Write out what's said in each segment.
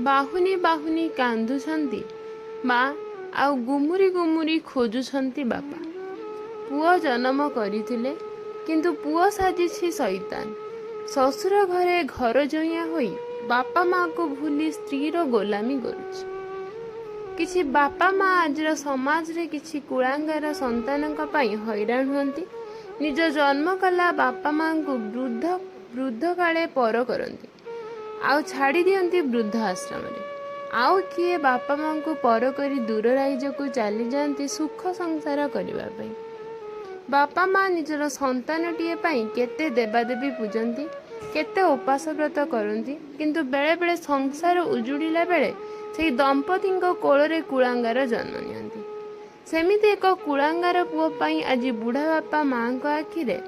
ବାହୁନି ବାହୁନି କାନ୍ଦୁଛନ୍ତି ମା, ଆଉ ଗୁମୁରି ଗୁମୁରି ଖୋଜୁଛନ୍ତି ବାପା। ପୁଅ ଜନ୍ମ କରିଥିଲେ, କିନ୍ତୁ ପୁଅ ସାଜିଛି ଶଇତାନ। ଶ୍ୱଶୁର ଘରେ ଘର ଜଇଁଆ ହୋଇ ବାପା ମାଆକୁ ଭୁଲି ସ୍ତ୍ରୀର ଗୋଲାମୀ କରୁଛି। କିଛି ବାପା ମା ଆଜିର ସମାଜରେ କିଛି କୁଳାଙ୍ଗାର ସନ୍ତାନଙ୍କ ପାଇଁ ହଇରାଣ ହୁଅନ୍ତି। ନିଜ ଜନ୍ମ କଲା ବାପା ମାଆଙ୍କୁ ବୃଦ୍ଧ କାଳେ ପର କରନ୍ତି, ଆଉ ଛାଡ଼ି ଦିଅନ୍ତି ବୃଦ୍ଧ ଆଶ୍ରମରେ। ଆଉ କିଏ ବାପା ମାଆଙ୍କୁ ପର କରି ଦୂର ରାଜ୍ୟକୁ ଚାଲିଯାଆନ୍ତି ସୁଖ ସଂସାର କରିବା ପାଇଁ। ବାପା ମା ନିଜର ସନ୍ତାନଟିଏ ପାଇଁ କେତେ ଦେବାଦେବୀ ପୂଜନ୍ତି, କେତେ ଉପାସ ବ୍ରତ କରନ୍ତି, କିନ୍ତୁ ବେଳେବେଳେ ସଂସାର ଉଜୁଡ଼ିଲା ବେଳେ ସେହି ଦମ୍ପତିଙ୍କ କୋଳରେ କୁଳାଙ୍ଗାର ଜନ୍ମ ନିଅନ୍ତି। ସେମିତି ଏକ କୁଳାଙ୍ଗାର ପୁଅ ପାଇଁ ଆଜି ବୁଢ଼ା ବାପା ମାଆଙ୍କ ଆଖିରେ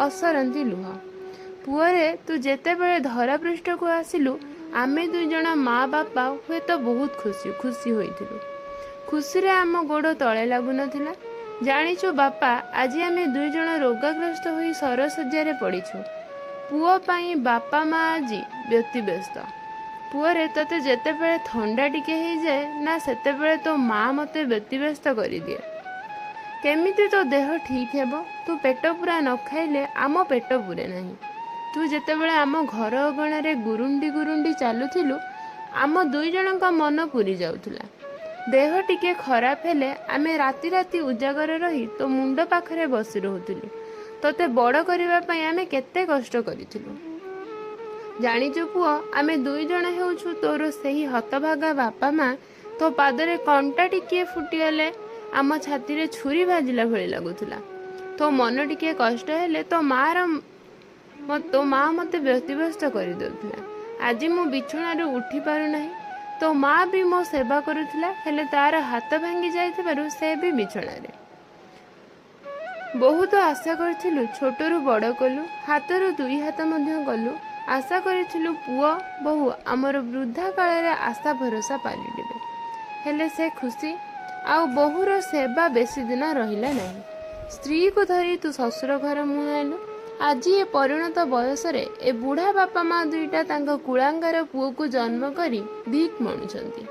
ଅସରନ୍ତି ଲୁହ। ପୁଅରେ, ତୁ ଯେତେବେଳେ ଧରାପୃଷ୍ଠକୁ ଆସିଲୁ, ଆମେ ଦୁଇଜଣ ମା ବାପା ହୁଏତ ବହୁତ ଖୁସି ହୋଇଥିଲୁ। ଖୁସିରେ ଆମ ଗୋଡ଼ ତଳେ ଲାଗୁନଥିଲା। ଜାଣିଛୁ ବାପା, ଆଜି ଆମେ ଦୁଇଜଣ ରୋଗାଗ୍ରସ୍ତ ହୋଇ ଶରଶଯ୍ୟାରେ ପଡ଼ିଛୁ। ପୁଅ ପାଇଁ ବାପା ମା ଆଜି ବ୍ୟତିବ୍ୟସ୍ତ। ପୁଅରେ, ତୋତେ ଯେତେବେଳେ ଥଣ୍ଡା ଟିକେ ହେଇଯାଏ ନା, ସେତେବେଳେ ତୋ ମା ମୋତେ ବ୍ୟତିବ୍ୟସ୍ତ କରିଦିଏ। କେମିତି ତୋ ଦେହ ଠିକ୍ ହେବ? ତୁ ପେଟ ପୂରା ନ ଖାଇଲେ ଆମ ପେଟ ପୂରେ ନାହିଁ। ତୁ ଯେତେବେଳେ ଆମ ଘର ଅଗଣାରେ ଗୁରୁଣ୍ଡି ଚାଲୁଥିଲୁ, ଆମ ଦୁଇଜଣଙ୍କ ମନ ପୂରି ଯାଉଥିଲା। ଦେହ ଟିକେ ଖରାପ ହେଲେ ଆମେ ରାତି ରାତି ଉଜାଗର ରହି ତୋ ମୁଣ୍ଡ ପାଖରେ ବସି ରହୁଥିଲୁ। ତୋତେ ବଡ଼ କରିବା ପାଇଁ ଆମେ କେତେ କଷ୍ଟ କରିଥିଲୁ। ଜାଣିଛୁ ପୁଅ, ଆମେ ଦୁଇଜଣ ହେଉଛୁ ତୋର ସେହି ହତଭାଗା ବାପା ମା। ତୋ ପାଦରେ କଣ୍ଟା ଟିକିଏ ଫୁଟିଗଲେ ଆମ ଛାତିରେ ଛୁରୀ ବାଜିଲା ଭଳି ଲାଗୁଥିଲା। ତୋ ମନ ଟିକେ କଷ୍ଟ ହେଲେ ତୋ ମା ମୋତେ ବ୍ୟତିବ୍ୟସ୍ତ କରିଦେଉଥିଲା। ଆଜି ମୁଁ ବିଛଣାରୁ ଉଠି ପାରୁନାହିଁ। ତୋ ମା ବି ମୋ ସେବା କରୁଥିଲା, ହେଲେ ତାର ହାତ ଭାଙ୍ଗି ଯାଇଥିବାରୁ ସେ ବି ବିଛଣାରେ। ବହୁତ ଆଶା କରିଥିଲୁ, ଛୋଟରୁ ବଡ଼ କଲୁ, ହାତରୁ ଦୁଇ ହାତ ମଧ୍ୟ କଲୁ। ଆଶା କରିଥିଲୁ ପୁଅ ବୋହୂ ଆମର ବୃଦ୍ଧା କାଳରେ ଆଶା ଭରସା ପାଲଟିବେ। ହେଲେ ସେ ଖୁସି ଆଉ ବୋହୂର ସେବା ବେଶୀ ଦିନ ରହିଲା ନାହିଁ। ସ୍ତ୍ରୀକୁ ଧରି ତୁ ଶ୍ୱଶୁର ଘର ମୁହାଁଇଲୁ। ଆଜି ଏ ପରିଣତ ବୟସରେ ଏ ବୁଢ଼ା ବାପା ମା ଦୁଇଟା ତାଙ୍କ କୁଳାଙ୍ଗାର ପୁଅକୁ ଜନ୍ମ କରି ଭିକ୍ ମଣୁଛନ୍ତି।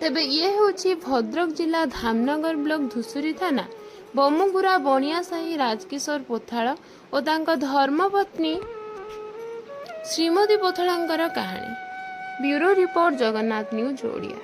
ତେବେ ଇଏ ହେଉଛି ଭଦ୍ରକ ଜିଲ୍ଲା ଧାମନଗର ବ୍ଲକ ଧୂସୁରୀ ଥାନା ବମୁଗୁରା ବଣିଆ ସାହି ରାଜକିଶୋର ପୋଥାଳ ଓ ତାଙ୍କ ଧର୍ମପତ୍ନୀ ଶ୍ରୀମତୀ ପୋଥାଳଙ୍କର କାହାଣୀ। Bureau report, Jagannath news Odia.